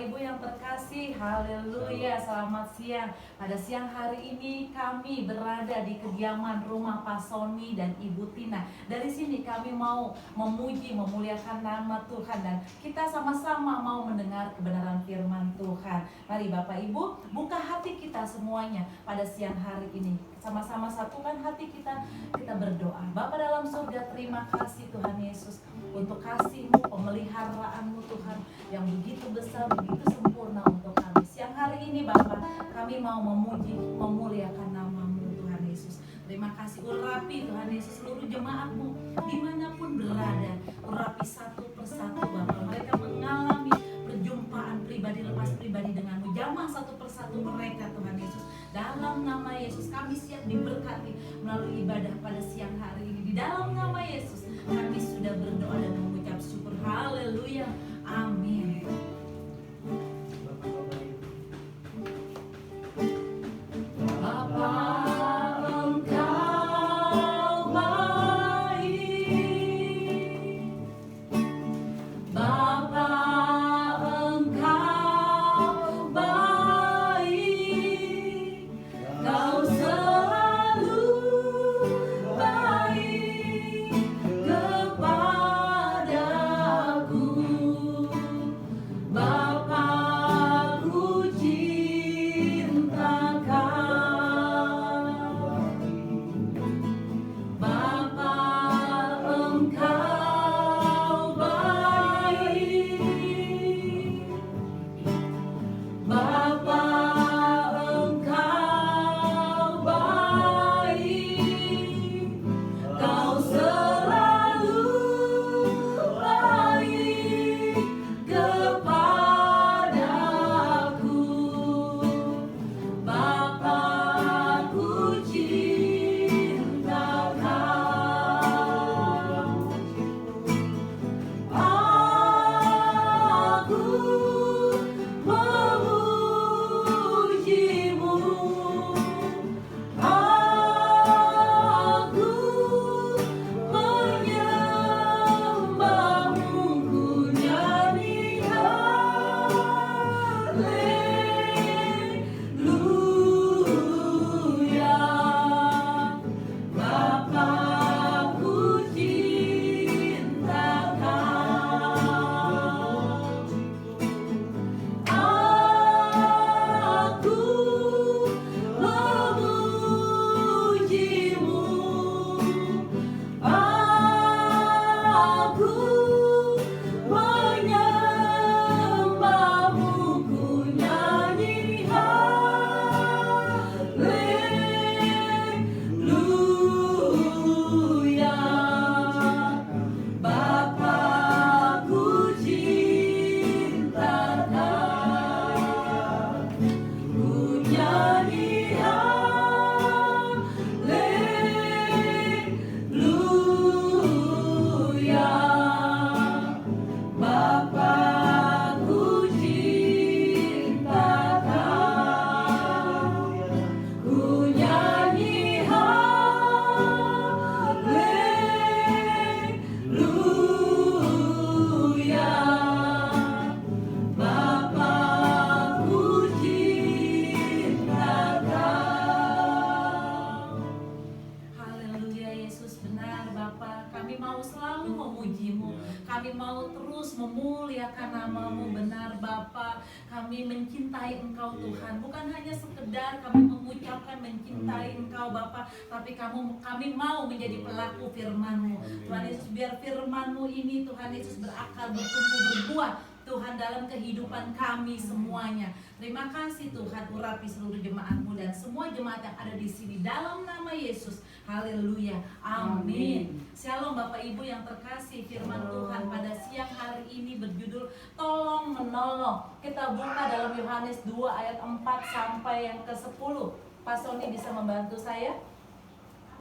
Bapak Ibu yang terkasih, haleluya, selamat siang. Pada siang hari ini kami berada di kediaman rumah Pak Sony dan Ibu Tina. Dari sini kami mau memuji, memuliakan nama Tuhan, dan kita sama-sama mau mendengar kebenaran firman Tuhan. Mari Bapak Ibu, buka hati kita semuanya pada siang hari ini. Sama-sama satukan hati kita, kita berdoa. Bapa dalam surga, terima kasih Tuhan Yesus untuk kasih-Mu, pemeliharaanmu Tuhan yang begitu besar, begitu sempurna untuk kami. Siang hari ini Bapa, kami mau memuji, memuliakan nama-Mu Tuhan Yesus. Terima kasih, urapi Tuhan Yesus seluruh jemaat-Mu dimanapun berada. Urapi satu persatu Bapa, mereka mengalami perjumpaan pribadi lepas pribadi dengan-Mu. Jamah satu persatu mereka Tuhan Yesus. Dalam nama Yesus kami siap diberkati melalui ibadah pada siang hari ini. Di dalam nama Yesus kami sudah berdoa dan mengucap syukur. Haleluya. Amin. Bapa, Engkau baik. Bapa, Engkau baik. Kau selalu baik kepadaku. Bapa, ku cinta Kau. Bapa, Engkau baik. Bapa, Engkau baik. Kau selalu baik kepadaku. Bapa, ku cinta Kau. Aku memuji-Mu. Aku menyembah-Mu. Ku nyanyi haleluya. Bapa, ku cinta Kau. Aku memuji-Mu. Aku menyembah-Mu. Ku nyanyi haleluya. Bapa, ku cinta Kau. Ku nyanyi haleluya. Bapa, ku cinta Kau. Ku nyanyi haleluya. Bapa, ku cinta Kau. Haleluya Yesus, benar Bapa. Kami mau selalu memuji-Mu. Kami mau terus memuliakan nama-Mu. Benar Bapa, kami mencintai Engkau Tuhan. Bukan hanya sekedar kami mengucapkan mencintai Engkau Bapa, tapi kami mau menjadi pelaku firman-Mu. Tuhan Yesus, biar firman-Mu ini Tuhan Yesus berakar, bertumbuh, berbuah Tuhan dalam kehidupan kami semuanya. Terima kasih Tuhan, urapi seluruh jemaat-Mu dan semua jemaat yang ada di sini dalam nama Yesus. Haleluya. Amin. Shalom Bapak Ibu yang terkasih, firman Tuhan pada siang hari ini berjudul Tolong Menolong. Kita buka dalam Yohanes 2 ayat 4 sampai yang ke-10. Pak Sony bisa membantu saya?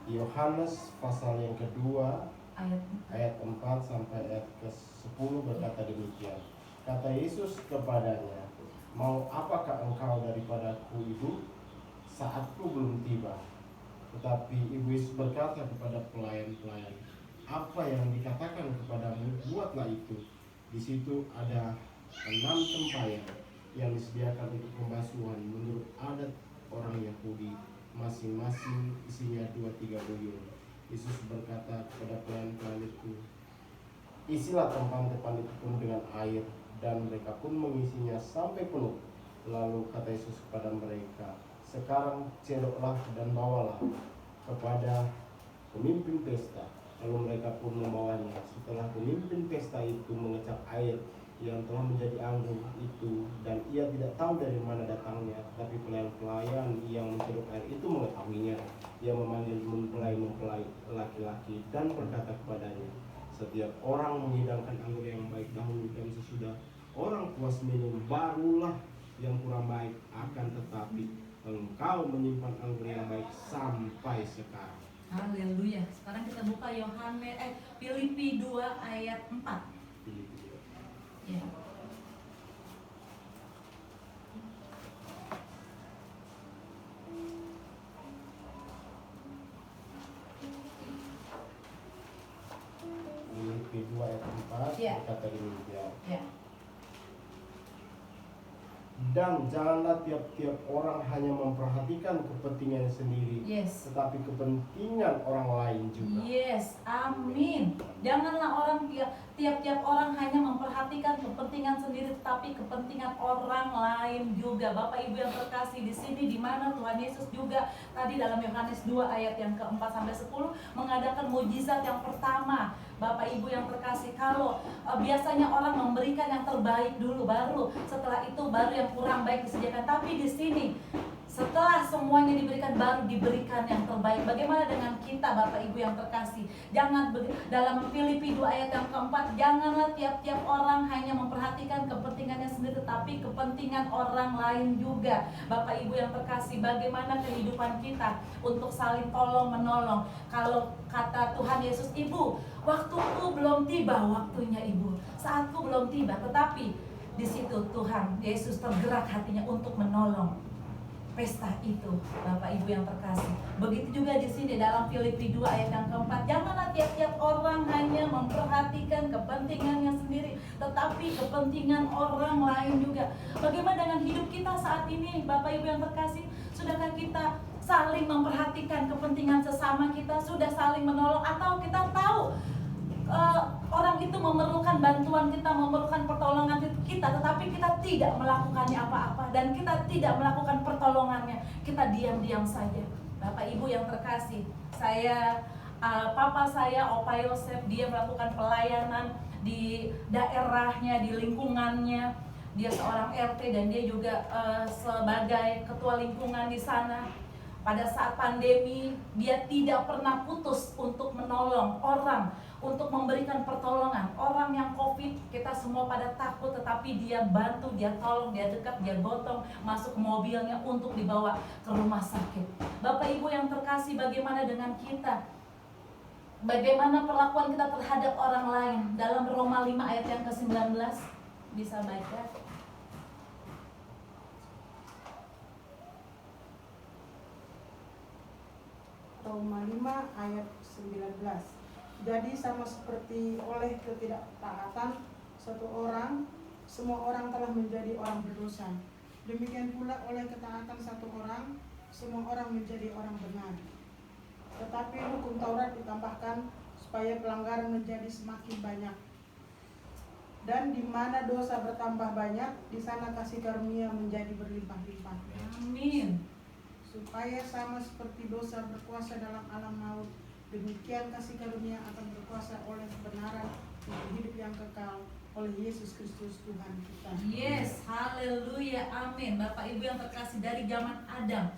Yohanes pasal yang kedua Ayat 4 sampai ayat ke-10 berkata demikian. Kata Yesus kepadanya, mau apakah engkau daripadaku, Ibu? Saatku belum tiba. Tetapi Ibu Yesus berkata kepada pelayan-pelayan, apa yang dikatakan kepadamu, buatlah itu. Di situ ada 6 tempayan. yang disediakan untuk pembasuhan menurut adat orang Yahudi, masing-masing isinya 2-3 buyung. Yesus berkata kepada pelayan-pelayan itu, isilah tempat-tempat itu penuh dengan air, dan mereka pun mengisinya sampai penuh. Lalu kata Yesus kepada mereka, sekarang cedoklah dan bawalah kepada pemimpin pesta. Lalu mereka pun membawanya. Setelah pemimpin pesta itu mengecap air yang telah menjadi anggur itu, dan ia tidak tahu dari mana datangnya, tapi pelayan-pelayan yang mencedok air itu mengetahuinya. Ia memanggil mempelai-mempelai laki-laki dan berkata kepadanya, setiap orang menghidangkan anggur yang baik dahulu, dan sesudah orang puas minum, barulah yang kurang baik. Akan tetapi engkau menyimpan anggur yang baik sampai sekarang. Haleluya. Sekarang kita buka Filipi 2 ayat 4. Ya. Filipi 2 ayat 4 Ya. berkata demikian. Ya. Dan janganlah tiap-tiap orang hanya memperhatikan kepentingan sendiri, Yes. tetapi kepentingan orang lain juga. Yes, amin. Janganlah orang tiap-tiap orang hanya memperhatikan kepentingan sendiri, tetapi kepentingan orang lain juga. Bapak Ibu yang terkasih, di sini di mana Tuhan Yesus juga tadi dalam Yohanes 2 ayat yang ke-4 sampai 10 mengadakan mujizat yang pertama. Bapak Ibu yang terkasih, kalau biasanya orang memberikan yang terbaik dulu, baru setelah itu baru yang kurang baik disediakan. Tapi di sini setelah semuanya diberikan, baru diberikan yang terbaik. Bagaimana dengan kita, Bapak Ibu yang terkasih? Jangan dalam Filipi 2 ayat yang keempat, janganlah tiap-tiap orang hanya memperhatikan kepentingannya sendiri, tetapi kepentingan orang lain juga. Bapak Ibu yang terkasih, bagaimana kehidupan kita untuk saling tolong menolong? Kalau kata Tuhan Yesus, Ibu, waktuku belum tiba, waktunya Ibu, saatku belum tiba. Tetapi di situ Tuhan Yesus tergerak hatinya untuk menolong pesta itu, Bapak Ibu yang terkasih. Begitu juga di sini dalam Filipi 2 ayat yang keempat, janganlah tiap-tiap orang hanya memperhatikan kepentingannya sendiri, tetapi kepentingan orang lain juga. Bagaimana dengan hidup kita saat ini, Bapak Ibu yang terkasih? Sudahkah kita saling memperhatikan kepentingan sesama kita? Sudah saling menolong, atau kita tahu orang itu memerlukan bantuan kita, memerlukan pertolongan kita, tetapi kita tidak melakukannya apa-apa, dan kita tidak melakukan pertolongannya, kita diam-diam saja. Bapak Ibu yang terkasih, papa saya, Opa Yosef, dia melakukan pelayanan di daerahnya, di lingkungannya. Dia seorang RT dan dia juga sebagai ketua lingkungan di sana. Pada saat pandemi, dia tidak pernah putus untuk menolong orang, untuk memberikan pertolongan. Orang yang COVID, kita semua pada takut, tetapi dia bantu, dia tolong, dia dekat, dia gotong masuk mobilnya untuk dibawa ke rumah sakit. Bapak Ibu yang terkasih, bagaimana dengan kita? Bagaimana perlakuan kita terhadap orang lain? Dalam Roma 5 ayat yang ke-19, bisa baca. Roma 5 ayat 19. Jadi sama seperti oleh ketidaktaatan satu orang, semua orang telah menjadi orang berdosa. Demikian pula oleh ketaatan satu orang, semua orang menjadi orang benar. Tetapi hukum Taurat ditambahkan supaya pelanggaran menjadi semakin banyak. Dan di mana dosa bertambah banyak, di sana kasih karunia menjadi berlimpah-limpah. Amin. Supaya sama seperti dosa berkuasa dalam alam maut, demikian kasih karunia akan berkuasa oleh kebenaran untuk hidup yang kekal oleh Yesus Kristus Tuhan kita. Yes, haleluya, amin. Bapak Ibu yang terkasih, dari zaman Adam,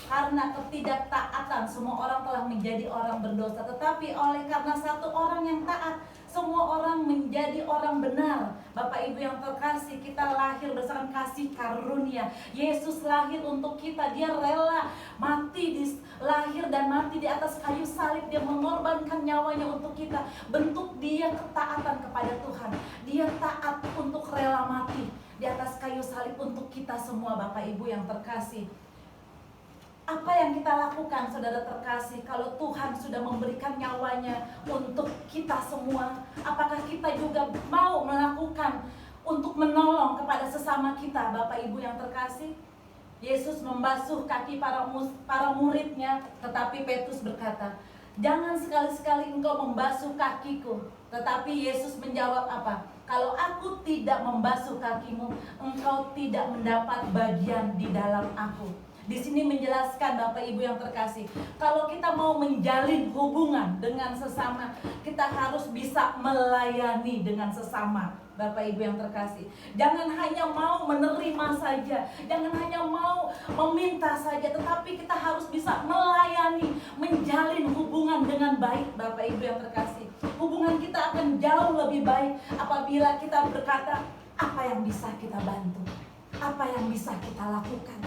karena ketidaktaatan semua orang telah menjadi orang berdosa. Tetapi oleh karena satu orang yang taat, semua orang menjadi orang benar. Bapak Ibu yang terkasih, kita lahir berdasarkan kasih karunia. Yesus lahir untuk kita. Dia rela mati, lahir dan mati di atas kayu salib. Dia mengorbankan nyawanya untuk kita. Bentuk dia ketaatan kepada Tuhan. Dia taat untuk rela mati di atas kayu salib untuk kita semua, Bapak Ibu yang terkasih. Apa yang kita lakukan, saudara terkasih, kalau Tuhan sudah memberikan nyawanya untuk kita semua? Apakah kita juga mau melakukan untuk menolong kepada sesama kita. Bapak Ibu yang terkasih, Yesus membasuh kaki para muridnya, tetapi Petrus berkata, "Jangan sekali-sekali engkau membasuh kakiku." Tetapi Yesus menjawab apa? "Kalau aku tidak membasuh kakimu, engkau tidak mendapat bagian di dalam aku." Di sini menjelaskan, Bapak Ibu yang terkasih, kalau kita mau menjalin hubungan dengan sesama, kita harus bisa melayani dengan sesama. Bapak Ibu yang terkasih, jangan hanya mau menerima saja, jangan hanya mau meminta saja, tetapi kita harus bisa melayani, menjalin hubungan dengan baik. Bapak Ibu yang terkasih, hubungan kita akan jauh lebih baik apabila kita berkata, apa yang bisa kita bantu, apa yang bisa kita lakukan.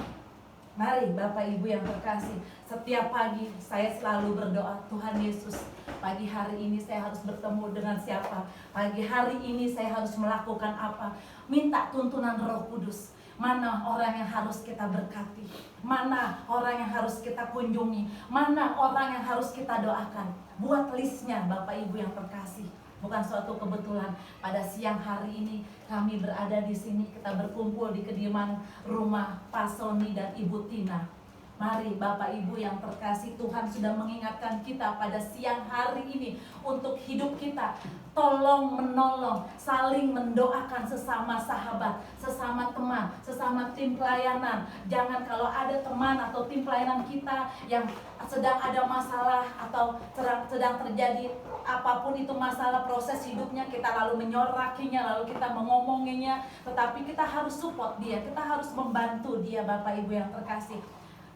Mari Bapak Ibu yang terkasih, setiap pagi saya selalu berdoa, Tuhan Yesus, pagi hari ini saya harus bertemu dengan siapa, pagi hari ini saya harus melakukan apa. Minta tuntunan Roh Kudus, mana orang yang harus kita berkati, mana orang yang harus kita kunjungi, mana orang yang harus kita doakan. Buat listnya Bapak Ibu yang terkasih. Bukan suatu kebetulan pada siang hari ini kami berada di sini, kita berkumpul di kediaman rumah Pak Sony dan Ibu Tina. Mari Bapak Ibu yang terkasih, Tuhan sudah mengingatkan kita pada siang hari ini untuk hidup kita tolong menolong, saling mendoakan sesama sahabat, sesama teman, sesama tim pelayanan. Jangan kalau ada teman atau tim pelayanan kita yang sedang ada masalah atau sedang terjadi apapun itu masalah proses hidupnya, kita lalu menyorakinya, lalu kita mengomonginya, tetapi kita harus support dia, kita harus membantu dia. Bapak Ibu yang terkasih,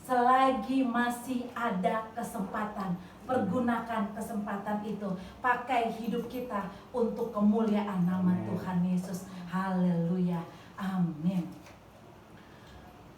selagi masih ada kesempatan, pergunakan kesempatan itu, pakai hidup kita untuk kemuliaan nama Tuhan Yesus. Haleluya, amin.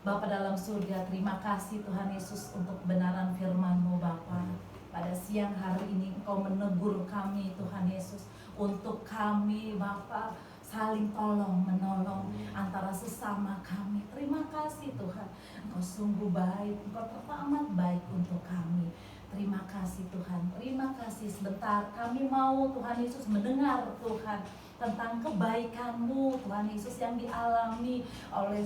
Bapa dalam surga, terima kasih Tuhan Yesus untuk kebenaran firman-Mu Bapa. Pada siang hari ini Engkau menegur kami Tuhan Yesus, untuk kami Bapa saling tolong menolong antara sesama kami. Terima kasih Tuhan, Engkau sungguh baik, Engkau teramat baik untuk kami. Terima kasih Tuhan, terima kasih. Sebentar kami mau Tuhan Yesus mendengar Tuhan tentang kebaikan-Mu Tuhan Yesus yang dialami oleh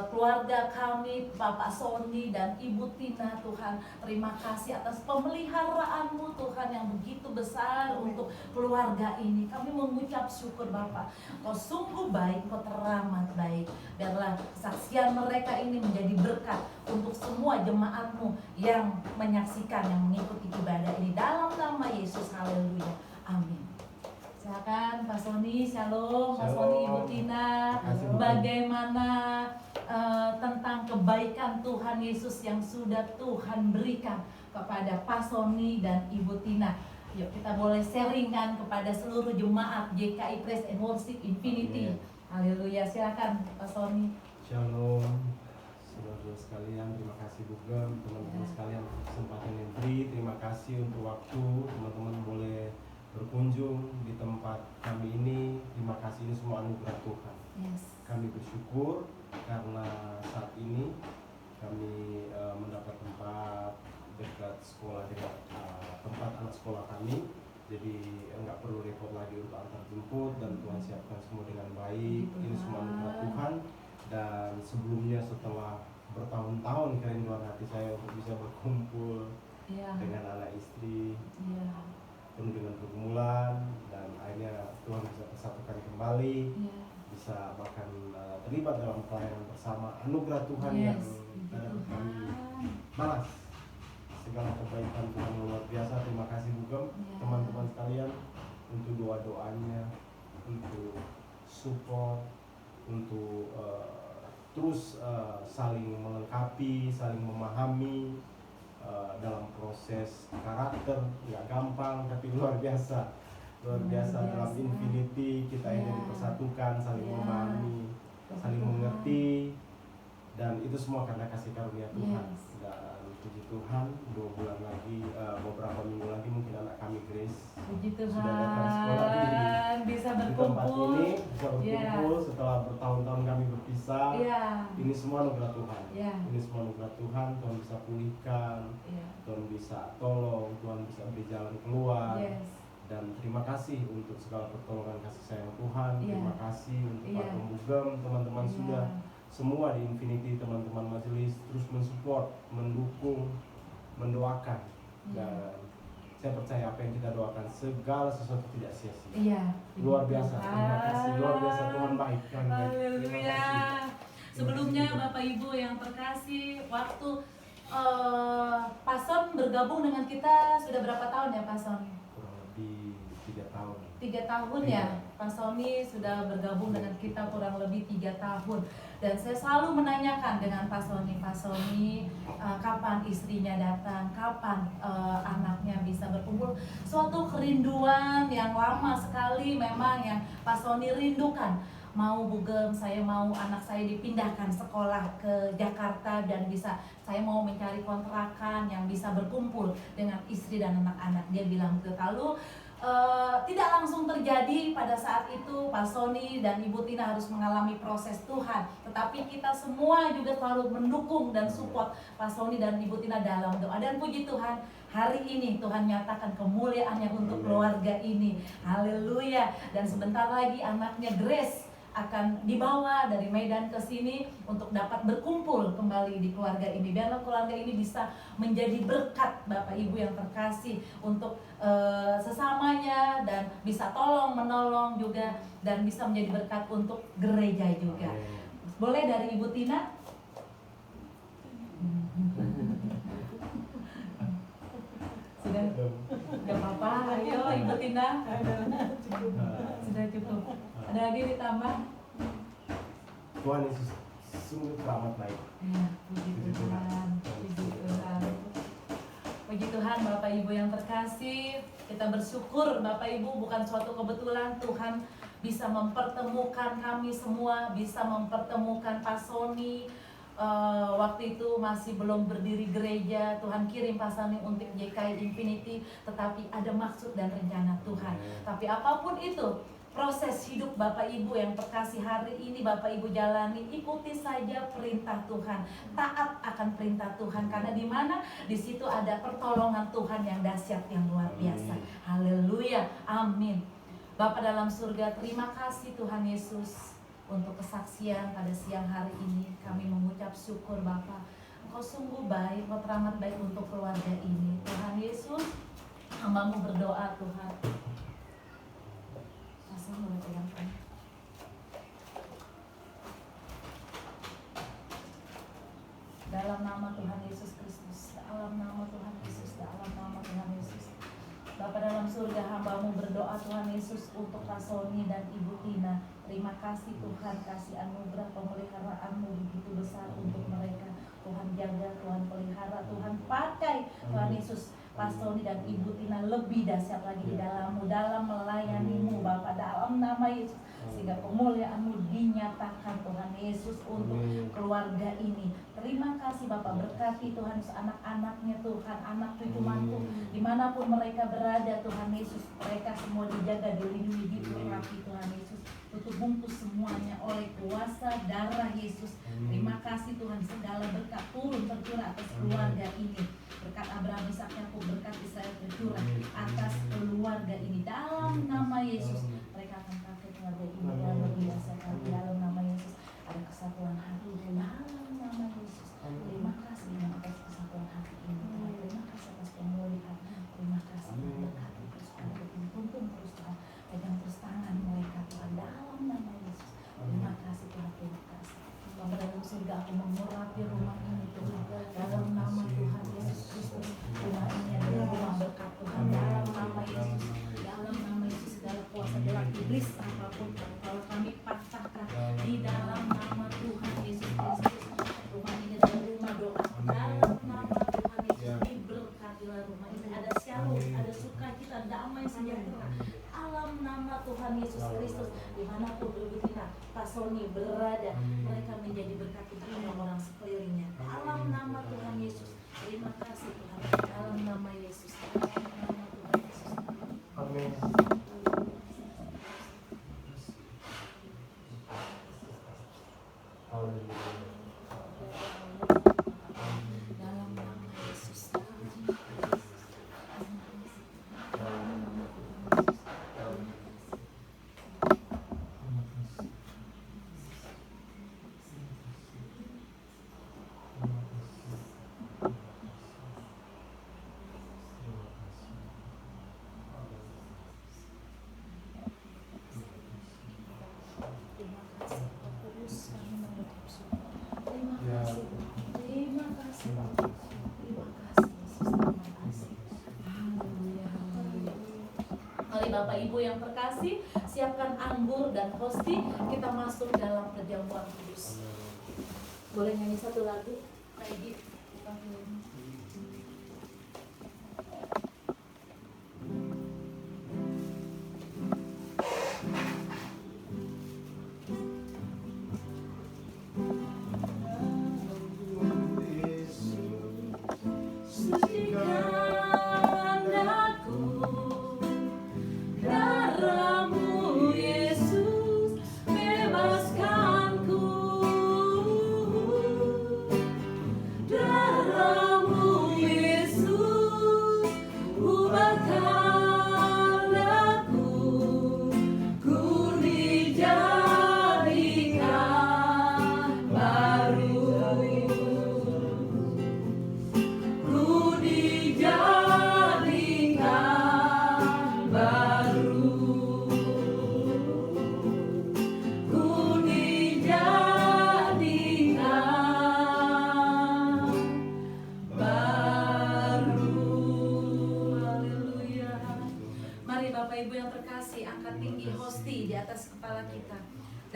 keluarga kami, Bapak Sony dan Ibu Tina. Tuhan, terima kasih atas pemeliharaan-Mu Tuhan yang begitu besar untuk keluarga ini. Kami mengucap syukur Bapak, Kau sungguh baik, Kau teramat baik. Biarlah kesaksian mereka ini menjadi berkat untuk semua jemaat-Mu yang menyaksikan, yang mengikuti ibadah ini, dalam nama Yesus. Haleluya, amin. Silakan Pak Sony. Shalom Pak Sony, Ibu Tina. Bagaimana tentang kebaikan Tuhan Yesus yang sudah Tuhan berikan kepada Pak Sony dan Ibu Tina? Yuk kita boleh sharingkan kepada seluruh jemaat JKI Praise and Worship Infinity. Haleluya, silakan Pak Sony. Shalom saudara sekalian, terima kasih juga teman-teman sekalian untuk kesempatan yang diberi. Terima kasih untuk waktu teman-teman boleh berkunjung di tempat kami ini. Terima kasih, ini semua anugerah Tuhan. Kami bersyukur karena saat ini kami mendapat tempat dekat sekolah, dengan tempat anak sekolah kami. Jadi enggak perlu repot lagi untuk antar jemput, dan Tuhan siapkan semua dengan baik. Ini semua anugerah Tuhan. Dan sebelumnya setelah bertahun-tahun kalian luar hati saya untuk bisa berkumpul dengan anak istri, penuh dengan pergumulan, dan akhirnya Tuhan bisa persatukan kembali, bisa bahkan terlibat dalam pelayanan bersama. Anugerah Tuhan yang dapat kami balas segala kebaikan Tuhan luar biasa. Terima kasih juga teman-teman sekalian untuk doa-doanya, untuk support, untuk terus saling melengkapi, saling memahami dalam proses karakter. Nggak gampang tapi luar biasa dalam Infinity kita ini dipersatukan, saling memahami, saling mengerti, dan itu semua karena kasih karunia Tuhan. Dan puji Tuhan, 2 bulan lagi, beberapa minggu lagi mungkin anak kami Grace puji Tuhan sudah datang sekolah bisa di tempat berkumpul. ini, bisa berkumpul setelah bertahun-tahun kami berpisah. Ini semua anugerah Tuhan. Ini semua anugerah Tuhan. Tuhan bisa pulihkan, Tuhan bisa tolong, Tuhan bisa beri jalan keluar. Dan terima kasih untuk segala pertolongan kasih sayang Tuhan. Iya. Terima kasih untuk Iya. Pak Pembugem, teman-teman Iya. sudah semua di Infinity, teman-teman majelis terus mensupport, mendukung, mendoakan. Iya. Dan saya percaya apa yang kita doakan segala sesuatu tidak sia-sia. Iya. Luar biasa, terima kasih, luar biasa, Tuhan baik, Tuhan baik. Terima Haleluya. kasih. Sebelumnya Bapak Ibu yang terkasih, waktu Pason bergabung dengan kita sudah berapa tahun ya Pason? Kurang lebih 3 tahun. 3 tahun ya, Pak Sony sudah bergabung dengan kita kurang lebih 3 tahun. Dan saya selalu menanyakan dengan Pak Sony, kapan istrinya datang, kapan anaknya bisa berkumpul. Suatu kerinduan yang lama sekali memang yang Pak Sony rindukan. Mau Bugem, saya mau anak saya dipindahkan sekolah ke Jakarta dan saya mau mencari kontrakan yang bisa berkumpul dengan istri dan anak-anak. Dia bilang begitu. Lalu tidak langsung terjadi pada saat itu. Pak Sony dan Ibu Tina harus mengalami proses Tuhan, tetapi kita semua juga selalu mendukung dan support Pak Sony dan Ibu Tina dalam doa. Dan puji Tuhan, hari ini Tuhan nyatakan kemuliaannya untuk keluarga ini. Haleluya. Dan sebentar lagi anaknya Grace akan dibawa dari Medan ke sini untuk dapat berkumpul kembali di keluarga ini. Biarlah keluarga ini bisa menjadi berkat Bapak Ibu yang terkasih untuk sesamanya, dan bisa tolong menolong juga, dan bisa menjadi berkat untuk gereja juga. Boleh dari Ibu Tina? Sudah? Gak apa-apa, ayo Ibu Tina. Sudah cukup. Ada lagi ditambah? Tuhan Yesus sungguh teramat baik. Ya, puji Tuhan, puji Tuhan. Puji Tuhan Bapak Ibu yang terkasih, kita bersyukur Bapak Ibu, bukan suatu kebetulan Tuhan bisa mempertemukan kami semua, bisa mempertemukan Pak Sony. Waktu itu masih belum berdiri gereja, Tuhan kirim Pak Sony untuk JKI Infinity, tetapi ada maksud dan rencana Tuhan. Tapi apapun itu, proses hidup Bapak Ibu yang terkasih hari ini Bapak Ibu jalani, ikuti saja perintah Tuhan, taat akan perintah Tuhan, karena di mana di situ ada pertolongan Tuhan yang dahsyat, yang luar biasa. Haleluya, amin. Bapa dalam surga, terima kasih Tuhan Yesus untuk kesaksian pada siang hari ini. Kami mengucap syukur Bapa, Engkau sungguh baik, Engkau teramat baik untuk keluarga ini. Tuhan Yesus, hamba-Mu berdoa Tuhan. Boleh pegangkan. Dalam nama Tuhan Yesus Kristus, dalam nama Tuhan Yesus, dalam nama Tuhan Yesus. Bapa dalam surga, hamba-Mu berdoa Tuhan Yesus untuk Pak Sony dan Ibu Tina. Terima kasih Tuhan, kasih anugerah pemeliharaan-Mu begitu besar untuk mereka. Tuhan jaga, Tuhan pelihara, Tuhan pakai Tuhan Yesus Pak Sony dan Ibu Tina lebih dahsyat lagi di dalam-Mu, dalam melayani-Mu Bapa, dalam nama Yesus, sehingga kemuliaan-Mu dinyatakan Tuhan Yesus untuk keluarga ini. Terima kasih Bapak, berkati Tuhan Yesus anak-anaknya Tuhan, anak cucu mantu, dimanapun mereka berada Tuhan Yesus, mereka semua dijaga, dilindungi, diurapi Tuhan Yesus. Tutup bungkus semuanya oleh kuasa darah Yesus. Terima kasih Tuhan, segala berkat turun tercurah atas keluarga ini. Berkat Abraham, Ishak, Yakub, berkat Israel tercurah atas keluarga ini. Dalam nama Yesus, mereka akan pakai keluarga ini dalam biasa. Dalam nama Yesus ada kesatuan hati. Dalam nama Yesus, terima kasih atas kesatuan hati ini. Terima kasih atas pemulihan. Terima kasih berkati terus keluarga ini. Tuntun terus Tuhan, pegang terus tangan mereka Tuhan. Dalam nama Yesus, terima kasih Tuhan, terima kasih. Bapa dalam surga, aku mengurapi rumah ini Tuhan. Dalam nama Tuhan Yesus Kristus, rumah ini adalah rumah berkat Tuhan. Dalam nama Yesus, dalam nama Yesus, segala kuasa gelap iblis apapun kalau kami patahkan di dalam nama Tuhan Yesus Kristus. Rumah ini adalah rumah doa. Dalam nama Tuhan Yesus, diberkatilah rumah ini. Ada shalom, ada sukacita, damai sejahtera. Dalam nama Tuhan Yesus Kristus, dimanapun Ibu Tina, Pak Sony berada, mereka menjadi berkat untuk orang-orang sekelilingnya. Dalam nama Tuhan Yesus, terima kasih Tuhan. Dalam nama Yesus, dalam nama Tuhan Yesus. Amin. Dalam nama Yesus, dalam nama Yesus, dalam nama Tuhan Yesus. Ibu yang terkasih, siapkan anggur dan hosti, kita masuk dalam perjamuan kudus. Boleh nyanyi satu lagu? Peggy.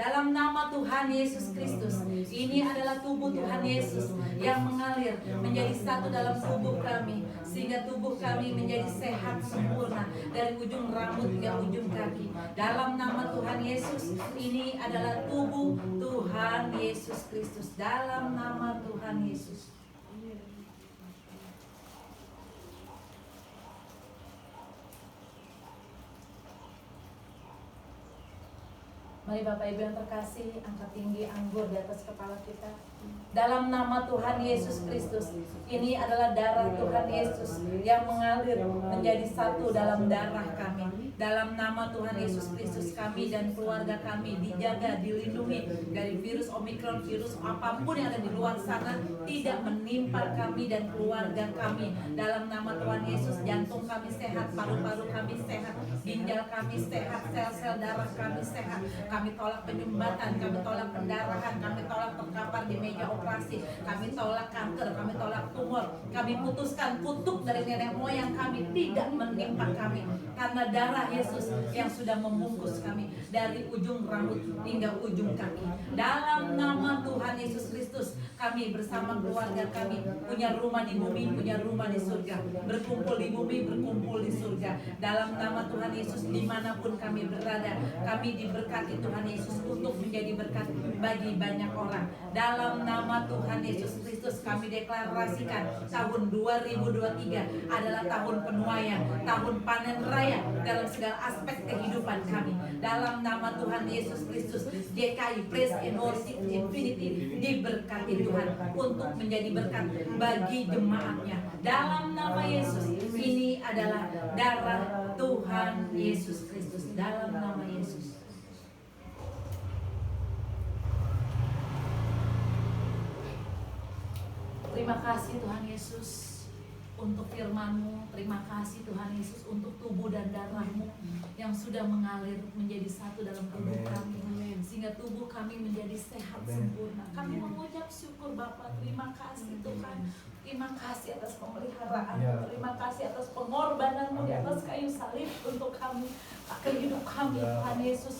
Dalam nama Tuhan Yesus Kristus, ini adalah tubuh Tuhan Yesus yang mengalir menjadi satu dalam tubuh kami, sehingga tubuh kami menjadi sehat sempurna dari ujung rambut hingga ujung kaki. Dalam nama Tuhan Yesus, ini adalah tubuh Tuhan Yesus Kristus. Dalam nama Tuhan Yesus. Mari Bapak Ibu yang terkasih, angkat tinggi anggur di atas kepala kita. Dalam nama Tuhan Yesus Kristus, ini adalah darah Tuhan Yesus yang mengalir menjadi satu dalam darah kami. Dalam nama Tuhan Yesus Kristus, kami dan keluarga kami dijaga, dilindungi dari virus Omikron, virus apapun yang ada di luar sana tidak menimpa kami dan keluarga kami. Dalam nama Tuhan Yesus, jantung kami sehat, paru-paru kami sehat, ginjal kami sehat, sel-sel darah kami sehat. Kami tolak penyumbatan, kami tolak pendarahan, kami tolak terkapar di meja operasi, kami tolak kanker, kami tolak tumor. Kami putuskan kutuk dari nenek moyang kami tidak menimpa kami, karena darah Yesus yang sudah membungkus kami dari ujung rambut hingga ujung kaki. Dalam nama Tuhan Yesus Kristus, kami bersama keluarga kami punya rumah di bumi, punya rumah di surga, berkumpul di bumi, berkumpul di surga. Dalam nama Tuhan Yesus, dimanapun kami berada, kami diberkati Tuhan Yesus untuk menjadi berkat bagi banyak orang. Dalam nama Tuhan Yesus Kristus, kami deklarasikan tahun 2023 adalah tahun penuaian, tahun panen raya dalam segala aspek kehidupan kami. Dalam nama Tuhan Yesus Kristus, GKI Praise and Worship Infinity diberkati Tuhan untuk menjadi berkat bagi jemaatnya. Dalam nama Yesus, ini adalah darah Tuhan Yesus Kristus. Dalam nama Yesus. Terima kasih Tuhan Yesus untuk firman-Mu. Terima kasih Tuhan Yesus untuk tubuh dan darah-Mu yang sudah mengalir menjadi satu dalam tubuh kami, sehingga tubuh kami menjadi sehat sempurna. Kami mengucap syukur Bapa. Terima kasih Tuhan. Terima kasih atas pemeliharaan-Mu. Terima kasih atas pengorbanan-Mu di atas kayu salib untuk kami, akan hidup kami Tuhan Yesus,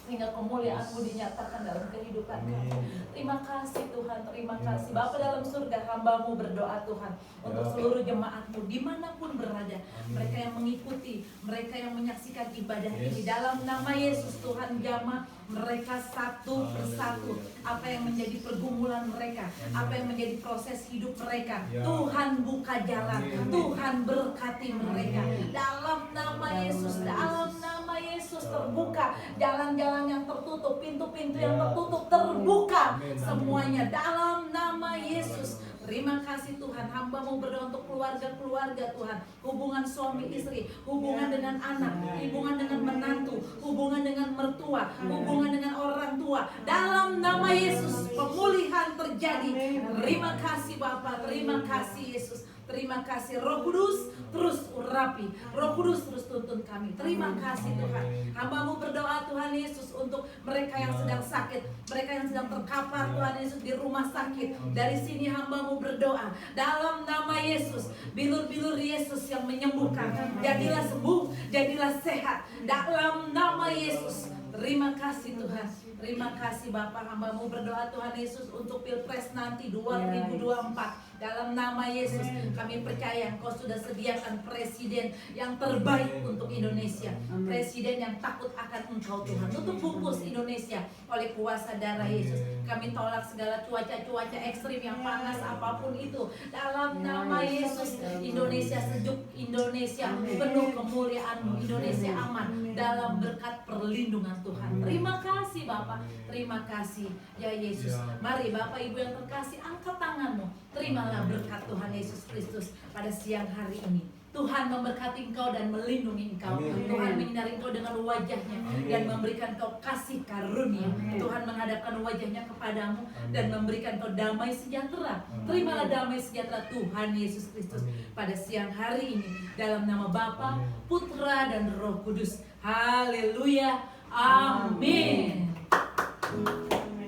sehingga kemuliaan-Mu dinyatakan dalam kehidupan kami. Terima kasih Tuhan, terima kasih Bapa dalam surga. Hamba-Mu berdoa Tuhan untuk seluruh jemaat-Mu dimanapun berada, mereka yang mengikuti, mereka yang menyaksikan ibadah ini. Dalam nama Yesus Tuhan, jamah mereka satu persatu. Apa yang menjadi pergumulan mereka, apa yang menjadi proses hidup mereka, Tuhan buka jalan, Tuhan berkati mereka. Dalam nama Yesus, dalam nama Yesus terbuka jalan-jalan yang tertutup, pintu-pintu yang tertutup terbuka semuanya dalam nama Yesus. Terima kasih Tuhan, hamba-Mu berdoa untuk keluarga-keluarga Tuhan, hubungan suami istri, hubungan dengan anak, hubungan dengan menantu, hubungan dengan mertua, hubungan dengan orang tua, semua. Dalam nama Yesus pemulihan terjadi. Terima kasih Bapa, terima kasih Yesus. Terima kasih Roh Kudus, terus urapi. Roh Kudus terus tuntun kami. Terima kasih Tuhan. Hamba-Mu berdoa Tuhan Yesus untuk mereka yang sedang sakit, mereka yang sedang terkapar Tuhan Yesus di rumah sakit. Dari sini hamba-Mu berdoa dalam nama Yesus, bilur-bilur Yesus yang menyembuhkan, jadilah sembuh, jadilah sehat dalam nama Yesus. Terima kasih Tuhan. Terima kasih Bapak, hamba-Mu berdoa Tuhan Yesus untuk Pilpres nanti 2024. Dalam nama Yesus kami percaya Engkau sudah sediakan presiden yang terbaik untuk Indonesia. Presiden yang takut akan Engkau Tuhan. Tutup bungkus Indonesia oleh kuasa darah Yesus. Kami tolak segala cuaca-cuaca ekstrim yang panas apapun itu. Dalam nama Yesus, Indonesia sejuk, Indonesia penuh kemuliaan-Mu, Indonesia aman dalam berkat perlindungan Tuhan. Terima kasih Bapak, terima kasih ya Yesus. Mari Bapak Ibu yang terkasih, angkat tanganmu. Terimalah berkat Tuhan Yesus Kristus pada siang hari ini. Tuhan memberkati engkau dan melindungi engkau. Tuhan menyinari engkau dengan wajahnya dan memberikan engkau kasih karunia. Tuhan menghadapkan wajahnya kepadamu dan memberikan engkau damai sejahtera. Terimalah damai sejahtera Tuhan Yesus Kristus pada siang hari ini. Dalam nama Bapa, Putra dan Roh Kudus. Haleluya. Amin.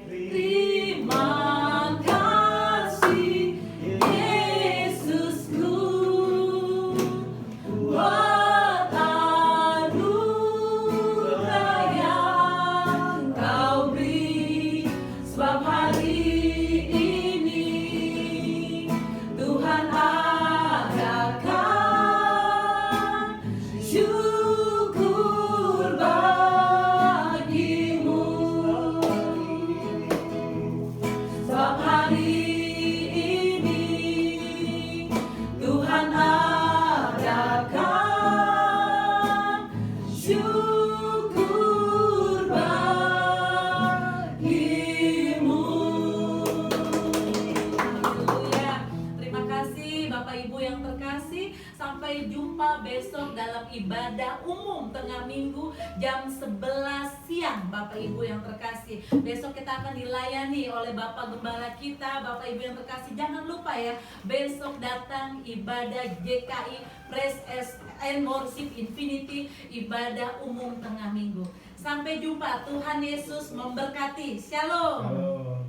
Terima kasih Yesusku buat anugerah yang Kau beri, sebab hari ini Tuhan adakan syukur bagimu. Sebab hari ini Tuhan adakan syukur bagimu. Haleluya. Terima kasih Bapak Ibu yang terkasih. Sampai jumpa besok dalam ibadah umum tengah minggu jam 11 siang Bapak Ibu yang terkasih. Besok kita akan dilayani oleh Bapak Gembala kita. Bapak Ibu yang terkasih, jangan lupa ya, besok datang ibadah JKI Praise and Worship Infinity, ibadah umum tengah minggu. Sampai jumpa, Tuhan Yesus memberkati. Shalom. Halo.